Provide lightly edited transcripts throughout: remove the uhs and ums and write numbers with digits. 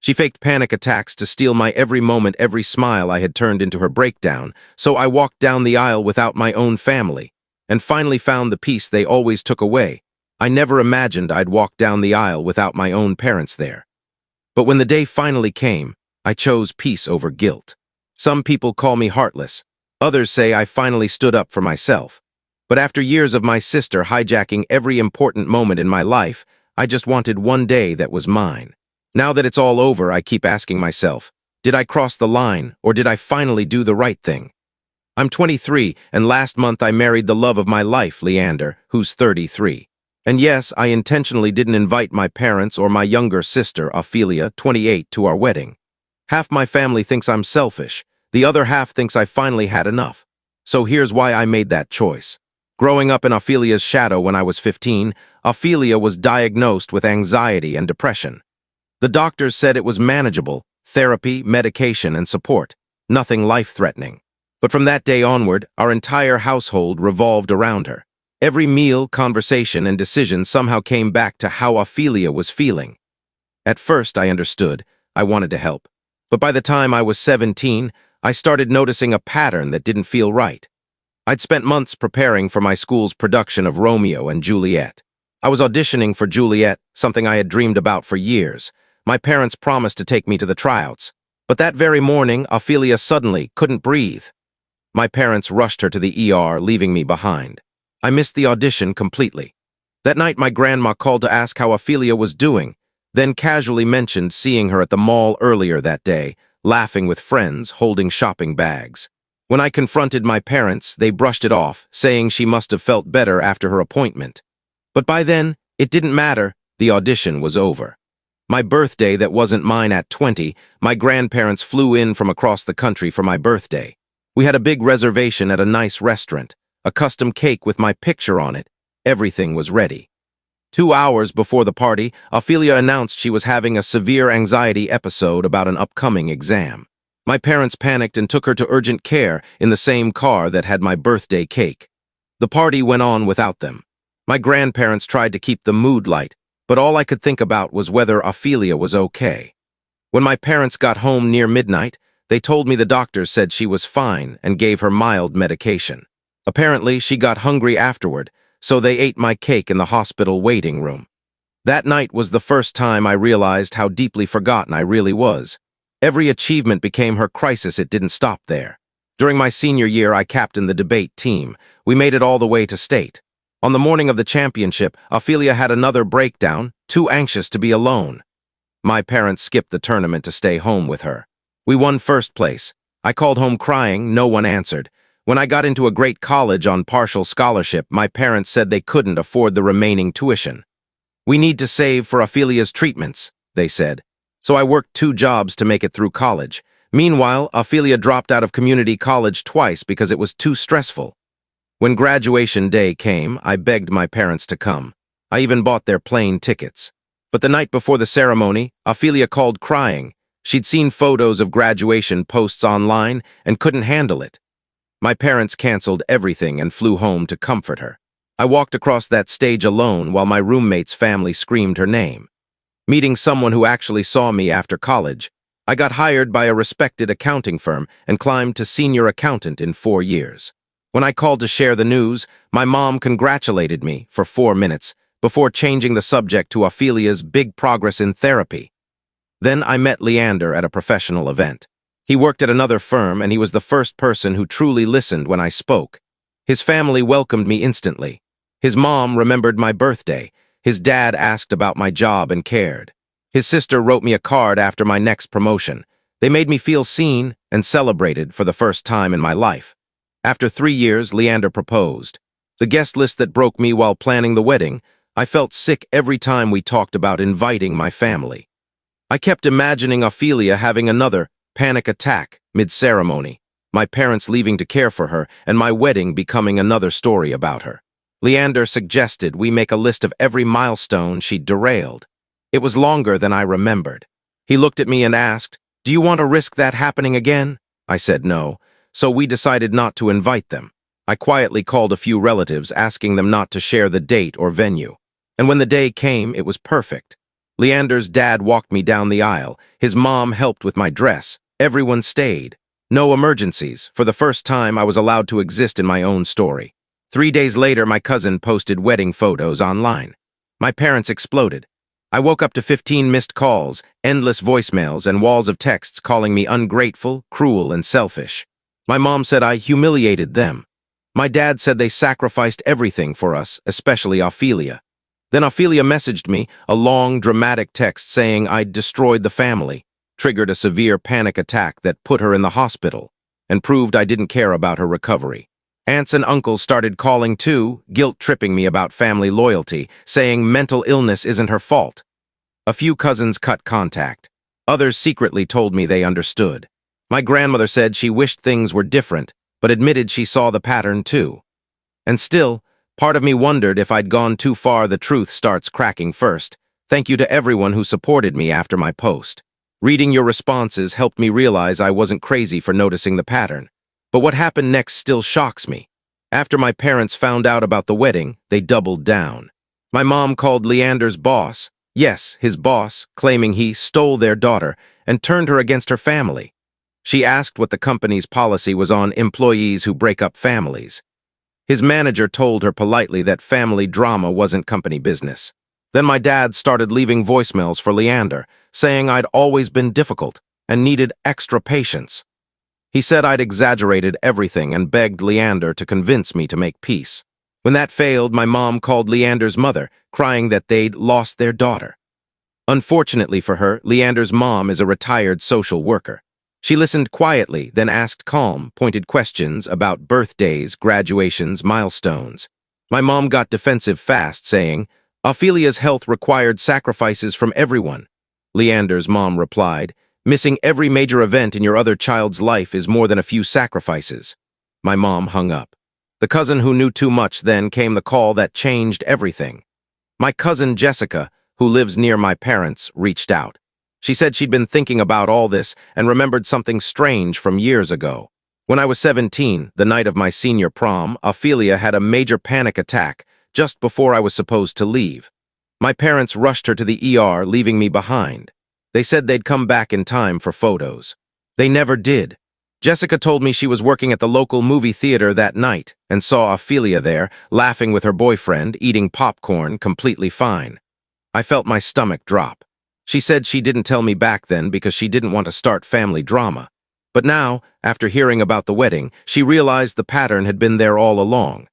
She faked panic attacks to steal my every moment, every smile I had turned into her breakdown, so I walked down the aisle without my own family, and finally found the peace they always took away. I never imagined I'd walk down the aisle without my own parents there. But when the day finally came, I chose peace over guilt. Some people call me heartless. Others say I finally stood up for myself. But after years of my sister hijacking every important moment in my life, I just wanted one day that was mine. Now that it's all over, I keep asking myself, did I cross the line, or did I finally do the right thing? I'm 23, and last month I married the love of my life, Leander, who's 33. And yes, I intentionally didn't invite my parents or my younger sister, Ophelia, 28, to our wedding. Half my family thinks I'm selfish. The other half thinks I finally had enough. So here's why I made that choice. Growing up in Ophelia's shadow when I was 15, Ophelia was diagnosed with anxiety and depression. The doctors said it was manageable: therapy, medication, and support. Nothing life-threatening. But from that day onward, our entire household revolved around her. Every meal, conversation, and decision somehow came back to how Ophelia was feeling. At first, I understood. I wanted to help. But by the time I was 17, I started noticing a pattern that didn't feel right. I'd spent months preparing for my school's production of Romeo and Juliet. I was auditioning for Juliet, something I had dreamed about for years. My parents promised to take me to the tryouts. But that very morning, Ophelia suddenly couldn't breathe. My parents rushed her to the ER, leaving me behind. I missed the audition completely. That night, my grandma called to ask how Ophelia was doing, then casually mentioned seeing her at the mall earlier that day, laughing with friends, holding shopping bags. When I confronted my parents, they brushed it off, saying she must have felt better after her appointment. But by then, it didn't matter. The audition was over. My birthday that wasn't mine at 20, my grandparents flew in from across the country for my birthday. We had a big reservation at a nice restaurant, a custom cake with my picture on it. Everything was ready. 2 hours before the party, Ophelia announced she was having a severe anxiety episode about an upcoming exam. My parents panicked and took her to urgent care in the same car that had my birthday cake. The party went on without them. My grandparents tried to keep the mood light, but all I could think about was whether Ophelia was okay. When my parents got home near midnight, they told me the doctors said she was fine and gave her mild medication. Apparently, she got hungry afterward, so they ate my cake in the hospital waiting room. That night was the first time I realized how deeply forgotten I really was. Every achievement became her crisis. It didn't stop there. During my senior year, I captained the debate team. We made it all the way to state. On the morning of the championship, Ophelia had another breakdown, too anxious to be alone. My parents skipped the tournament to stay home with her. We won first place. I called home crying. No one answered. When I got into a great college on partial scholarship, my parents said they couldn't afford the remaining tuition. "We need to save for Ophelia's treatments," they said. So I worked 2 jobs to make it through college. Meanwhile, Ophelia dropped out of community college twice because it was too stressful. When graduation day came, I begged my parents to come. I even bought their plane tickets. But the night before the ceremony, Ophelia called crying. She'd seen photos of graduation posts online and couldn't handle it. My parents canceled everything and flew home to comfort her. I walked across that stage alone while my roommate's family screamed her name. Meeting someone who actually saw me after college, I got hired by a respected accounting firm and climbed to senior accountant in 4 years. When I called to share the news, my mom congratulated me for 4 minutes before changing the subject to Ophelia's big progress in therapy. Then I met Leander at a professional event. He worked at another firm, and he was the first person who truly listened when I spoke. His family welcomed me instantly. His mom remembered my birthday. His dad asked about my job and cared. His sister wrote me a card after my next promotion. They made me feel seen and celebrated for the first time in my life. After 3 years, Leander proposed. The guest list that broke me while planning the wedding, I felt sick every time we talked about inviting my family. I kept imagining Ophelia having another panic attack mid-ceremony, my parents leaving to care for her, and my wedding becoming another story about her. Leander suggested we make a list of every milestone she'd derailed. It was longer than I remembered. He looked at me and asked, "Do you want to risk that happening again?" I said no, so we decided not to invite them. I quietly called a few relatives, asking them not to share the date or venue. And when the day came, it was perfect. Leander's dad walked me down the aisle. His mom helped with my dress. Everyone stayed. No emergencies. For the first time, I was allowed to exist in my own story. 3 days later, my cousin posted wedding photos online. My parents exploded. I woke up to 15 missed calls, endless voicemails, and walls of texts calling me ungrateful, cruel, and selfish. My mom said I humiliated them. My dad said they sacrificed everything for us, especially Ophelia. Then Ophelia messaged me, a long, dramatic text saying I'd destroyed the family, triggered a severe panic attack that put her in the hospital, and proved I didn't care about her recovery. Aunts and uncles started calling too, guilt-tripping me about family loyalty, saying mental illness isn't her fault. A few cousins cut contact. Others secretly told me they understood. My grandmother said she wished things were different, but admitted she saw the pattern too. And still, part of me wondered if I'd gone too far. The truth starts cracking first. Thank you to everyone who supported me after my post. Reading your responses helped me realize I wasn't crazy for noticing the pattern. But what happened next still shocks me. After my parents found out about the wedding, they doubled down. My mom called Leander's boss, yes, his boss, claiming he stole their daughter and turned her against her family. She asked what the company's policy was on employees who break up families. His manager told her politely that family drama wasn't company business. Then my dad started leaving voicemails for Leander, saying I'd always been difficult and needed extra patience. He said I'd exaggerated everything and begged Leander to convince me to make peace. When that failed, my mom called Leander's mother, crying that they'd lost their daughter. Unfortunately for her, Leander's mom is a retired social worker. She listened quietly, then asked calm, pointed questions about birthdays, graduations, milestones. My mom got defensive fast, saying, Ophelia's health required sacrifices from everyone. Leander's mom replied, missing every major event in your other child's life is more than a few sacrifices. My mom hung up. The cousin who knew too much then came the call that changed everything. My cousin Jessica, who lives near my parents, reached out. She said she'd been thinking about all this and remembered something strange from years ago. When I was 17, the night of my senior prom, Ophelia had a major panic attack just before I was supposed to leave. My parents rushed her to the ER, leaving me behind. They said they'd come back in time for photos. They never did. Jessica told me she was working at the local movie theater that night and saw Ophelia there, laughing with her boyfriend, eating popcorn, completely fine. I felt my stomach drop. She said she didn't tell me back then because she didn't want to start family drama. But now, after hearing about the wedding, she realized the pattern had been there all along.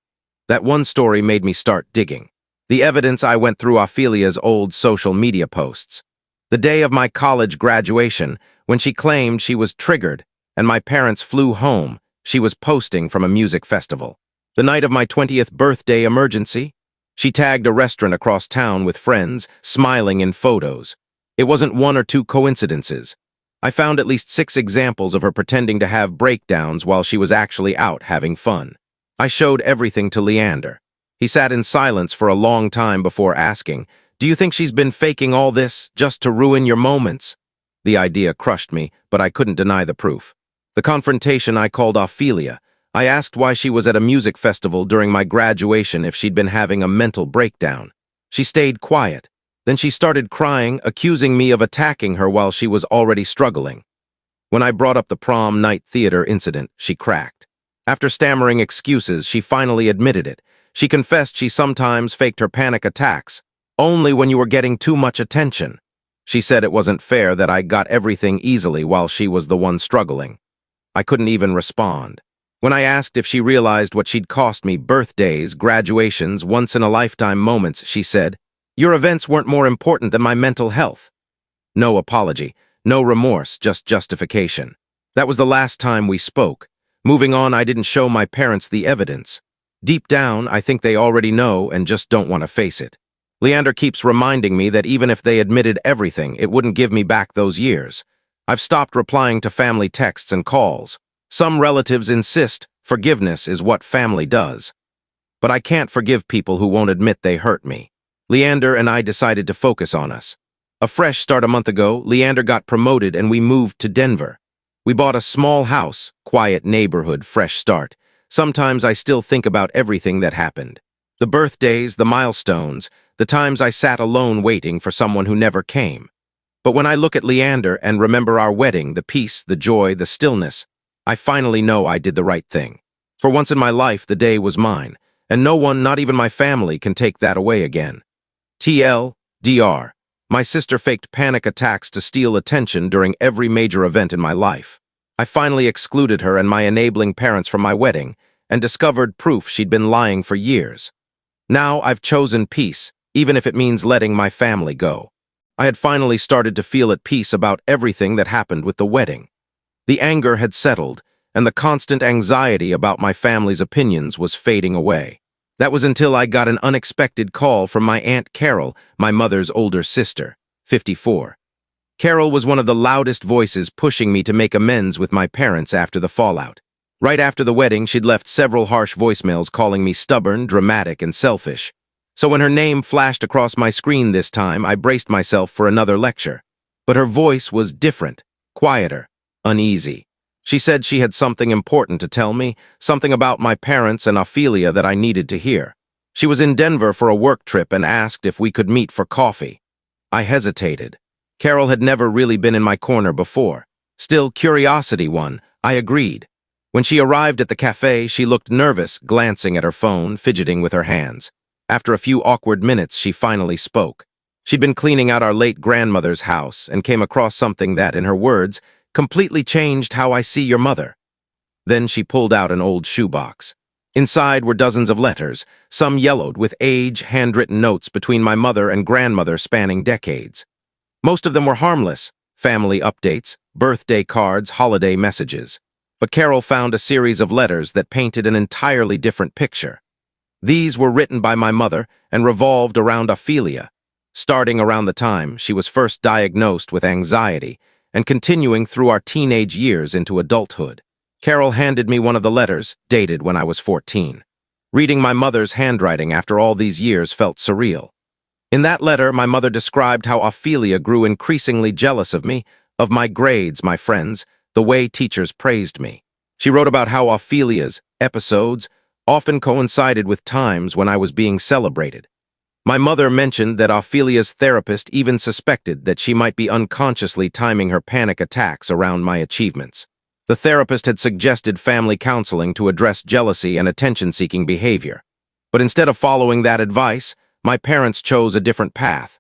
That one story made me start digging. The evidence I went through Ophelia's old social media posts. The day of my college graduation, when she claimed she was triggered and my parents flew home, she was posting from a music festival. The night of my 20th birthday emergency, she tagged a restaurant across town with friends, smiling in photos. It wasn't one or two coincidences. I found at least 6 examples of her pretending to have breakdowns while she was actually out having fun. I showed everything to Leander. He sat in silence for a long time before asking, "Do you think she's been faking all this just to ruin your moments?" The idea crushed me, but I couldn't deny the proof. The confrontation I called Ophelia. I asked why she was at a music festival during my graduation if she'd been having a mental breakdown. She stayed quiet. Then she started crying, accusing me of attacking her while she was already struggling. When I brought up the prom night theater incident, she cracked. After stammering excuses, she finally admitted it. She confessed she sometimes faked her panic attacks, only when you were getting too much attention. She said it wasn't fair that I got everything easily while she was the one struggling. I couldn't even respond. When I asked if she realized what she'd cost me, birthdays, graduations, once-in-a-lifetime moments, she said, "Your events weren't more important than my mental health." No apology, no remorse, just justification. That was the last time we spoke. Moving on, I didn't show my parents the evidence. Deep down, I think they already know and just don't want to face it. Leander keeps reminding me that even if they admitted everything, it wouldn't give me back those years. I've stopped replying to family texts and calls. Some relatives insist forgiveness is what family does. But I can't forgive people who won't admit they hurt me. Leander and I decided to focus on us. A fresh start a month ago, Leander got promoted and we moved to Denver. We bought a small house, quiet neighborhood, fresh start. Sometimes I still think about everything that happened. The birthdays, the milestones, the times I sat alone waiting for someone who never came. But when I look at Leander and remember our wedding, the peace, the joy, the stillness, I finally know I did the right thing. For once in my life, the day was mine, and no one, not even my family, can take that away again. TLDR. My sister faked panic attacks to steal attention during every major event in my life. I finally excluded her and my enabling parents from my wedding and discovered proof she'd been lying for years. Now I've chosen peace, even if it means letting my family go. I had finally started to feel at peace about everything that happened with the wedding. The anger had settled, and the constant anxiety about my family's opinions was fading away. That was until I got an unexpected call from my Aunt Carol, my mother's older sister, 54. Carol was one of the loudest voices pushing me to make amends with my parents after the fallout. Right after the wedding, she'd left several harsh voicemails calling me stubborn, dramatic, and selfish. So when her name flashed across my screen this time, I braced myself for another lecture. But her voice was different, quieter, uneasy. She said she had something important to tell me, something about my parents and Ophelia that I needed to hear. She was in Denver for a work trip and asked if we could meet for coffee. I hesitated. Carol had never really been in my corner before. Still, curiosity won. I agreed. When she arrived at the cafe, she looked nervous, glancing at her phone, fidgeting with her hands. After a few awkward minutes, she finally spoke. She'd been cleaning out our late grandmother's house and came across something that, in her words, completely changed how I see your mother. Then she pulled out an old shoebox. Inside were dozens of letters, some yellowed with age, handwritten notes between my mother and grandmother spanning decades. Most of them were harmless, family updates, birthday cards, holiday messages. But Carol found a series of letters that painted an entirely different picture. These were written by my mother and revolved around Ophelia, starting around the time she was first diagnosed with anxiety and continuing through our teenage years into adulthood. Carol handed me one of the letters, dated when I was 14. Reading my mother's handwriting after all these years felt surreal. In that letter, my mother described how Ophelia grew increasingly jealous of me, of my grades, my friends, the way teachers praised me. She wrote about how Ophelia's episodes often coincided with times when I was being celebrated. My mother mentioned that Ophelia's therapist even suspected that she might be unconsciously timing her panic attacks around my achievements. The therapist had suggested family counseling to address jealousy and attention-seeking behavior. But instead of following that advice, my parents chose a different path.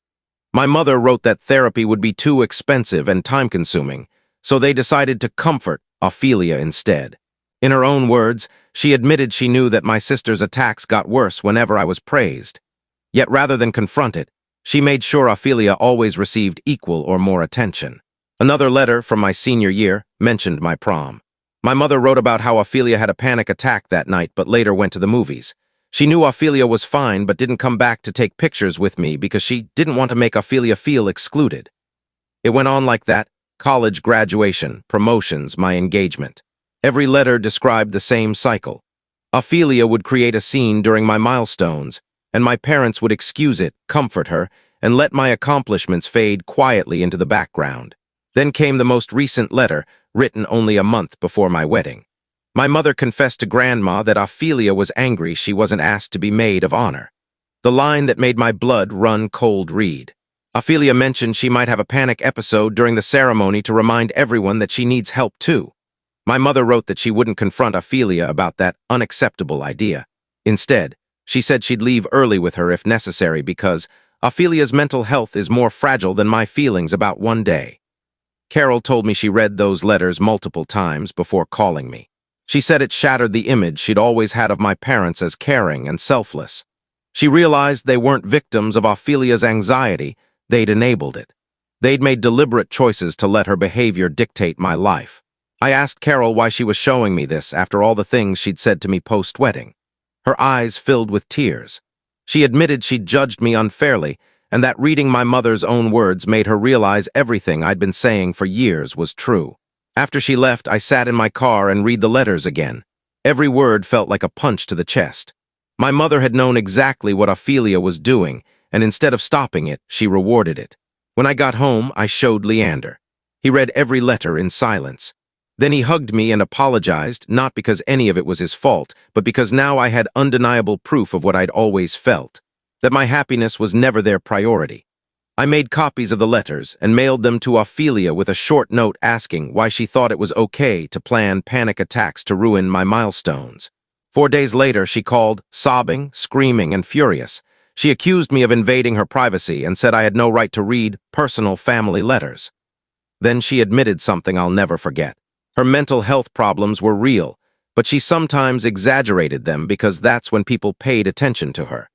My mother wrote that therapy would be too expensive and time-consuming, so they decided to comfort Ophelia instead. In her own words, she admitted she knew that my sister's attacks got worse whenever I was praised. Yet rather than confront it, she made sure Ophelia always received equal or more attention. Another letter from my senior year mentioned my prom. My mother wrote about how Ophelia had a panic attack that night but later went to the movies. She knew Ophelia was fine but didn't come back to take pictures with me because she didn't want to make Ophelia feel excluded. It went on like that: college graduation, promotions, my engagement. Every letter described the same cycle. Ophelia would create a scene during my milestones, and my parents would excuse it, comfort her, and let my accomplishments fade quietly into the background. Then came the most recent letter, written only a month before my wedding. My mother confessed to Grandma that Ophelia was angry she wasn't asked to be maid of honor. The line that made my blood run cold read. Ophelia mentioned she might have a panic episode during the ceremony to remind everyone that she needs help too. My mother wrote that she wouldn't confront Ophelia about that unacceptable idea. Instead, she said she'd leave early with her if necessary because Ophelia's mental health is more fragile than my feelings about one day. Carol told me she read those letters multiple times before calling me. She said it shattered the image she'd always had of my parents as caring and selfless. She realized they weren't victims of Ophelia's anxiety, they'd enabled it. They'd made deliberate choices to let her behavior dictate my life. I asked Carol why she was showing me this after all the things she'd said to me post-wedding. Her eyes filled with tears. She admitted she'd judged me unfairly, and that reading my mother's own words made her realize everything I'd been saying for years was true. After she left, I sat in my car and read the letters again. Every word felt like a punch to the chest. My mother had known exactly what Ophelia was doing, and instead of stopping it, she rewarded it. When I got home, I showed Leander. He read every letter in silence. Then he hugged me and apologized, not because any of it was his fault, but because now I had undeniable proof of what I'd always felt, that my happiness was never their priority. I made copies of the letters and mailed them to Ophelia with a short note asking why she thought it was okay to plan panic attacks to ruin my milestones. 4 days later, she called, sobbing, screaming, and furious. She accused me of invading her privacy and said I had no right to read personal family letters. Then she admitted something I'll never forget. Her mental health problems were real, but she sometimes exaggerated them because that's when people paid attention to her.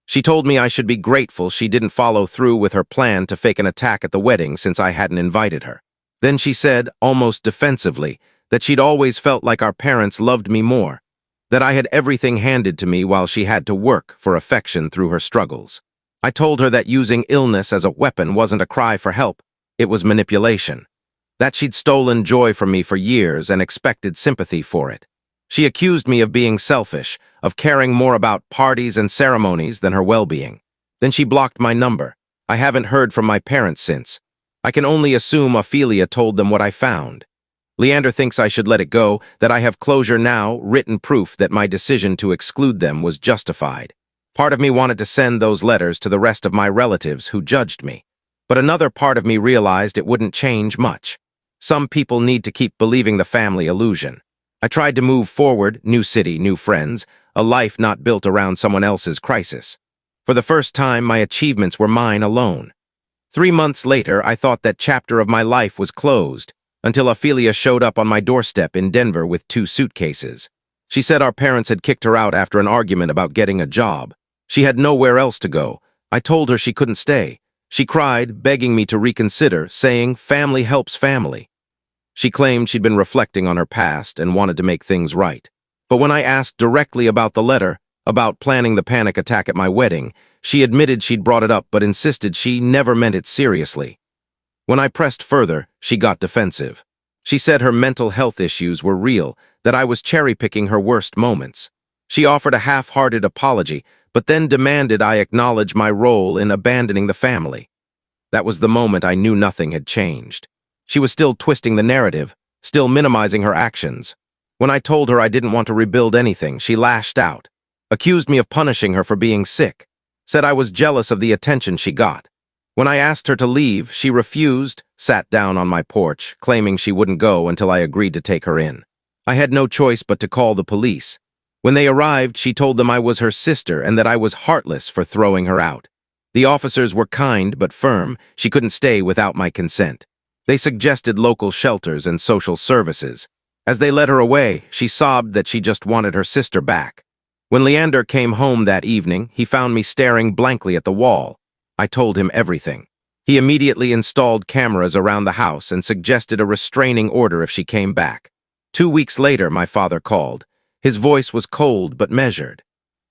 She told me I should be grateful she didn't follow through with her plan to fake an attack at the wedding since I hadn't invited her. Then she said, almost defensively, that she'd always felt like our parents loved me more, that I had everything handed to me while she had to work for affection through her struggles. I told her that using illness as a weapon wasn't a cry for help, it was manipulation. That she'd stolen joy from me for years and expected sympathy for it. She accused me of being selfish, of caring more about parties and ceremonies than her well-being. Then she blocked my number. I haven't heard from my parents since. I can only assume Ophelia told them what I found. Leander thinks I should let it go, that I have closure now, written proof that my decision to exclude them was justified. Part of me wanted to send those letters to the rest of my relatives who judged me. But another part of me realized it wouldn't change much. Some people need to keep believing the family illusion. I tried to move forward, new city, new friends, a life not built around someone else's crisis. For the first time, my achievements were mine alone. 3 months later, I thought that chapter of my life was closed, until Ophelia showed up on my doorstep in Denver with 2 suitcases. She said our parents had kicked her out after an argument about getting a job. She had nowhere else to go. I told her she couldn't stay. She cried, begging me to reconsider, saying, family helps family. She claimed she'd been reflecting on her past and wanted to make things right. But when I asked directly about the letter, about planning the panic attack at my wedding, she admitted she'd brought it up but insisted she never meant it seriously. When I pressed further, she got defensive. She said her mental health issues were real, that I was cherry-picking her worst moments. She offered a half-hearted apology, but then demanded I acknowledge my role in abandoning the family. That was the moment I knew nothing had changed. She was still twisting the narrative, still minimizing her actions. When I told her I didn't want to rebuild anything, she lashed out, accused me of punishing her for being sick, said I was jealous of the attention she got. When I asked her to leave, she refused, sat down on my porch, claiming she wouldn't go until I agreed to take her in. I had no choice but to call the police. When they arrived, she told them I was her sister and that I was heartless for throwing her out. The officers were kind but firm. She couldn't stay without my consent. They suggested local shelters and social services. As they led her away, she sobbed that she just wanted her sister back. When Leander came home that evening, he found me staring blankly at the wall. I told him everything. He immediately installed cameras around the house and suggested a restraining order if she came back. 2 weeks later, my father called. His voice was cold but measured.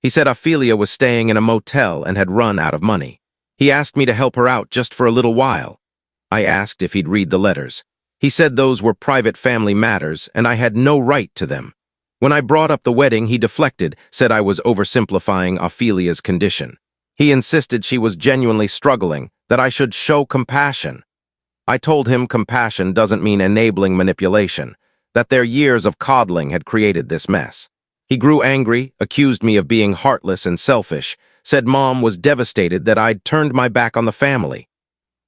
He said Ophelia was staying in a motel and had run out of money. He asked me to help her out just for a little while. I asked if he'd read the letters. He said those were private family matters and I had no right to them. When I brought up the wedding, he deflected, said I was oversimplifying Ophelia's condition. He insisted she was genuinely struggling, that I should show compassion. I told him compassion doesn't mean enabling manipulation, that their years of coddling had created this mess. He grew angry, accused me of being heartless and selfish, said Mom was devastated that I'd turned my back on the family.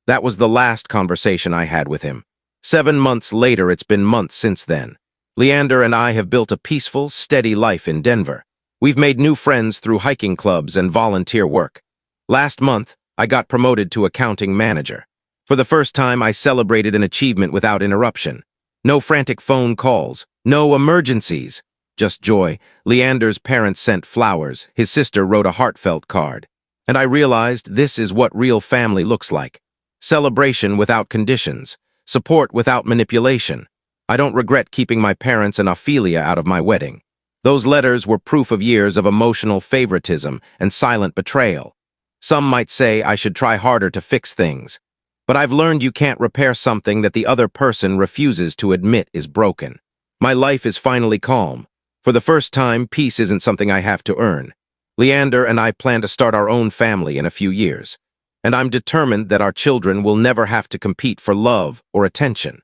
That was the last conversation I had with him. 7 months later, it's been months since then. Leander and I have built a peaceful, steady life in Denver. We've made new friends through hiking clubs and volunteer work. Last month, I got promoted to accounting manager. For the first time, I celebrated an achievement without interruption. No frantic phone calls, no emergencies, just joy. Leander's parents sent flowers, his sister wrote a heartfelt card. And I realized this is what real family looks like. Celebration without conditions, support without manipulation. I don't regret keeping my parents and Ophelia out of my wedding. Those letters were proof of years of emotional favoritism and silent betrayal. Some might say I should try harder to fix things. But I've learned you can't repair something that the other person refuses to admit is broken. My life is finally calm. For the first time, peace isn't something I have to earn. Leander and I plan to start our own family in a few years. And I'm determined that our children will never have to compete for love or attention.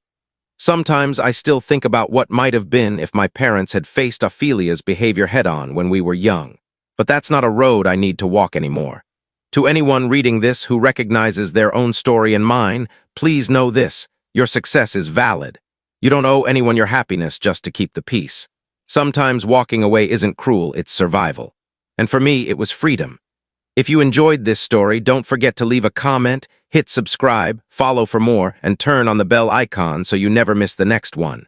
Sometimes I still think about what might have been if my parents had faced Ophelia's behavior head-on when we were young. But that's not a road I need to walk anymore. To anyone reading this who recognizes their own story and mine, please know this: your success is valid. You don't owe anyone your happiness just to keep the peace. Sometimes walking away isn't cruel, it's survival. And for me, it was freedom. If you enjoyed this story, don't forget to leave a comment, hit subscribe, follow for more, and turn on the bell icon so you never miss the next one.